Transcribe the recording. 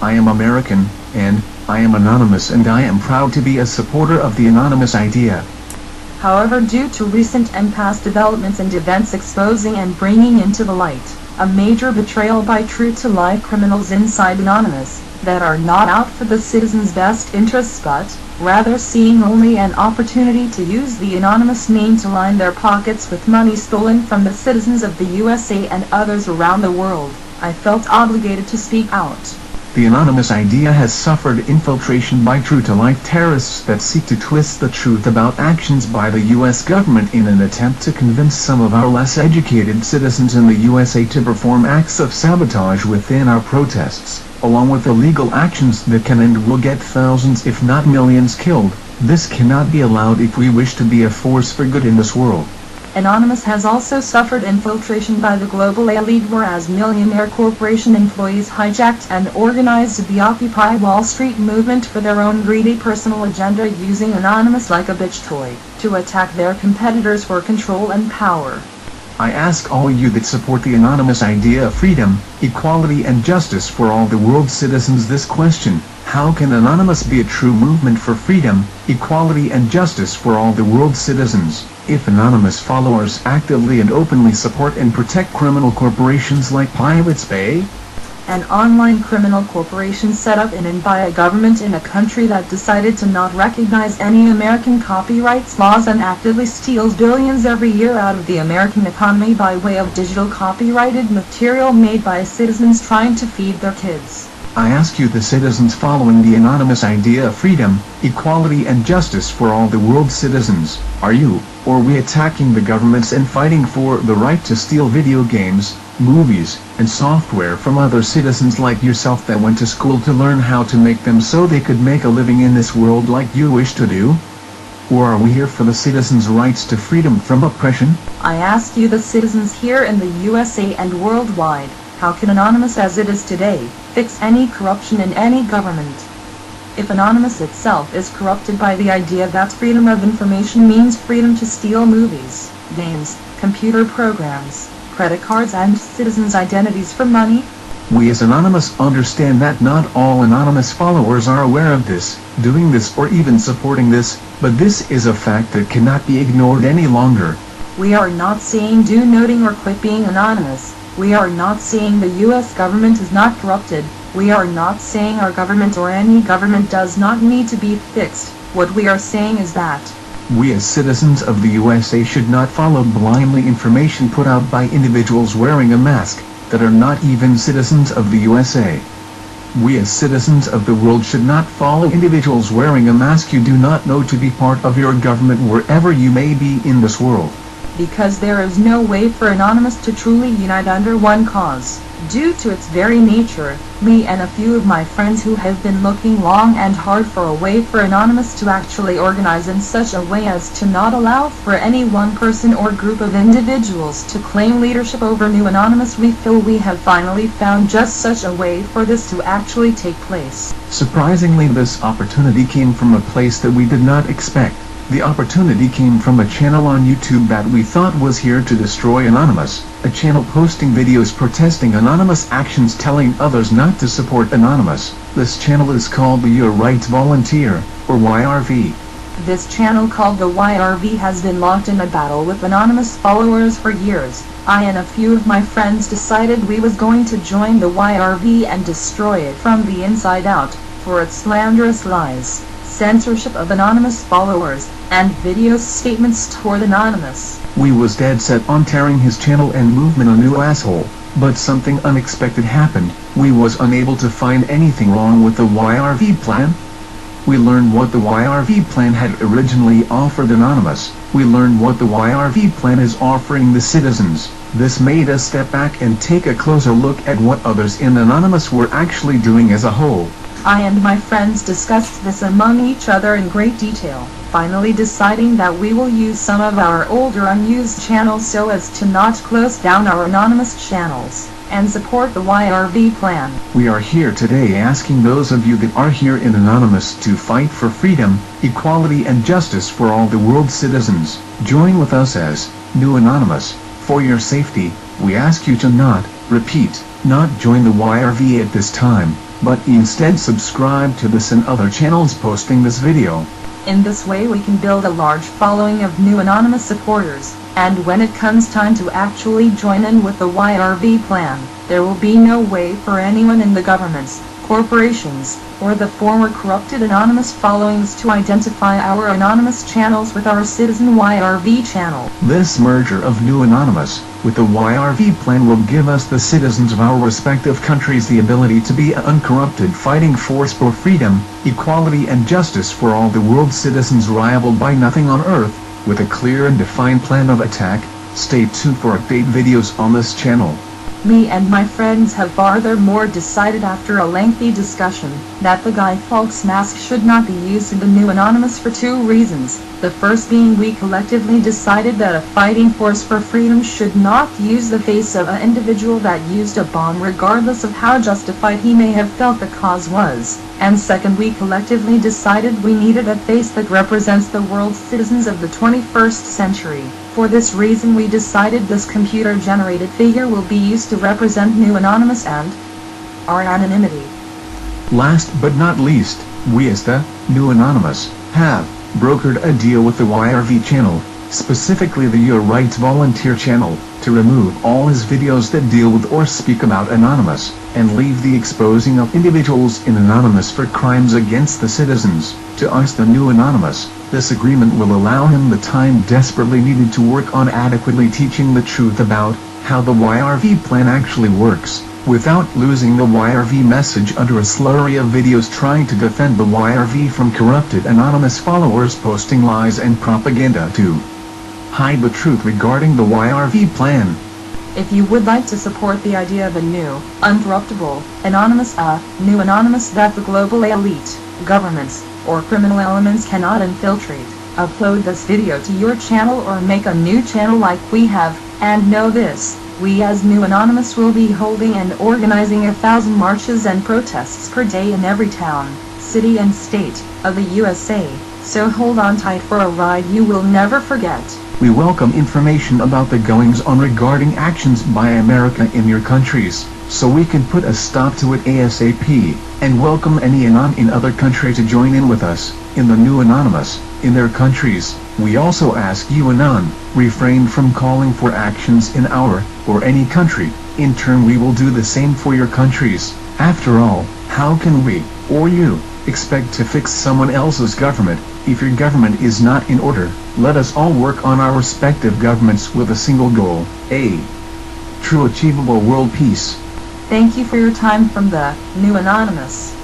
I am American, and I am anonymous, and I am proud to be a supporter of the anonymous idea. However, due to recent and past developments and events exposing and bringing into the light a major betrayal by true-to-life criminals inside Anonymous, that are not out for the citizens' best interests but, rather seeing only an opportunity to use the Anonymous name to line their pockets with money stolen from the citizens of the USA and others around the world, I felt obligated to speak out. The anonymous idea has suffered infiltration by true-to-life terrorists that seek to twist the truth about actions by the U.S. government in an attempt to convince some of our less educated citizens in the USA to perform acts of sabotage within our protests, along with illegal actions that can and will get thousands if not millions killed. This cannot be allowed if we wish to be a force for good in this world. Anonymous has also suffered infiltration by the global elite, whereas millionaire corporation employees hijacked and organized the Occupy Wall Street movement for their own greedy personal agenda, using Anonymous like a bitch toy to attack their competitors for control and power. I ask all you that support the anonymous idea of freedom, equality and justice for all the world's citizens this question: how can Anonymous be a true movement for freedom, equality and justice for all the world's citizens, if Anonymous followers actively and openly support and protect criminal corporations like Pirates Bay? An online criminal corporation set up in and by a government in a country that decided to not recognize any American copyright laws and actively steals billions every year out of the American economy by way of digital copyrighted material made by citizens trying to feed their kids. I ask you, the citizens following the anonymous idea of freedom, equality and justice for all the world's citizens, are you, or we attacking the governments and fighting for the right to steal video games, movies, and software from other citizens like yourself that went to school to learn how to make them so they could make a living in this world like you wish to do? Or are we here for the citizens' rights to freedom from oppression? I ask you, the citizens here in the USA and worldwide, how can Anonymous as it is today fix any corruption in any government? If Anonymous itself is corrupted by the idea that freedom of information means freedom to steal movies, games, computer programs, credit cards and citizens' identities for money? We as Anonymous understand that not all Anonymous followers are aware of this, doing this or even supporting this, but this is a fact that cannot be ignored any longer. We are not saying do noting or quit being anonymous. We are not saying the U.S. government is not corrupted. We are not saying our government or any government does not need to be fixed. What we are saying is that we as citizens of the USA should not follow blindly information put out by individuals wearing a mask that are not even citizens of the USA. We as citizens of the world should not follow individuals wearing a mask you do not know to be part of your government wherever you may be in this world. Because there is no way for Anonymous to truly unite under one cause. Due to its very nature, me and a few of my friends who have been looking long and hard for a way for Anonymous to actually organize in such a way as to not allow for any one person or group of individuals to claim leadership over New Anonymous, we feel we have finally found just such a way for this to actually take place. Surprisingly, this opportunity came from a place that we did not expect. The opportunity came from a channel on YouTube that we thought was here to destroy Anonymous, a channel posting videos protesting Anonymous actions, telling others not to support Anonymous. This channel is called the Your Rights Volunteer, or YRV. This channel called the YRV has been locked in a battle with Anonymous followers for years. I and a few of my friends decided we was going to join the YRV and destroy it from the inside out, for its slanderous lies, censorship of Anonymous followers, and video statements toward Anonymous. We was dead set on tearing his channel and movement a new asshole, but something unexpected happened. We was unable to find anything wrong with the YRV plan. We learned what the YRV plan had originally offered Anonymous. We learned what the YRV plan is offering the citizens. This made us step back and take a closer look at what others in Anonymous were actually doing as a whole. I and my friends discussed this among each other in great detail, finally deciding that we will use some of our older unused channels so as to not close down our Anonymous channels, and support the YRV plan. We are here today asking those of you that are here in Anonymous to fight for freedom, equality and justice for all the world's citizens. Join with us as New Anonymous. For your safety, we ask you to not, repeat, not join the YRV at this time. but instead subscribe to this and other channels posting this video. In this way we can build a large following of new anonymous supporters, and when it comes time to actually join in with the YRV plan, there will be no way for anyone in the governments, corporations, or the former corrupted anonymous followings to identify our anonymous channels with our citizen YRV channel. This merger of New Anonymous with the YRV plan will give us, the citizens of our respective countries, the ability to be an uncorrupted fighting force for freedom, equality and justice for all the world's citizens, rivaled by nothing on earth, with a clear and defined plan of attack. Stay tuned for update videos on this channel. Me and my friends have furthermore decided, after a lengthy discussion, that the Guy Fawkes mask should not be used in the New Anonymous for two reasons. The first being, we collectively decided that a fighting force for freedom should not use the face of an individual that used a bomb, regardless of how justified he may have felt the cause was. And second, we collectively decided we needed a face that represents the world's citizens of the 21st century. For this reason we decided this computer-generated figure will be used to represent New Anonymous and our anonymity. Last but not least, we as the New Anonymous have brokered a deal with the YRV channel, specifically the Your Rights Volunteer channel, to remove all his videos that deal with or speak about Anonymous, and leave the exposing of individuals in Anonymous for crimes against the citizens to us, the New Anonymous. This agreement will allow him the time desperately needed to work on adequately teaching the truth about how the YRV plan actually works, without losing the YRV message under a slurry of videos trying to defend the YRV from corrupted anonymous followers posting lies and propaganda to hide the truth regarding the YRV plan. If you would like to support the idea of a new, uncorruptible, anonymous, New Anonymous that the global elite, governments, or criminal elements cannot infiltrate, upload this video to your channel or make a new channel like we have, and know this: we as New Anonymous will be holding and organizing 1,000 marches and protests per day in every town, city and state of the USA, so hold on tight for a ride you will never forget. We welcome information about the goings-on regarding actions by America in your countries, so we can put a stop to it ASAP, and welcome any Anon in other country to join in with us, in the New Anonymous, in their countries. We also ask you, Anon, refrain from calling for actions in our, or any country. In turn we will do the same for your countries. After all, how can we, or you, expect to fix someone else's government, if your government is not in order? Let us all work on our respective governments with a single goal, a true achievable world peace. Thank you for your time from the New Anonymous.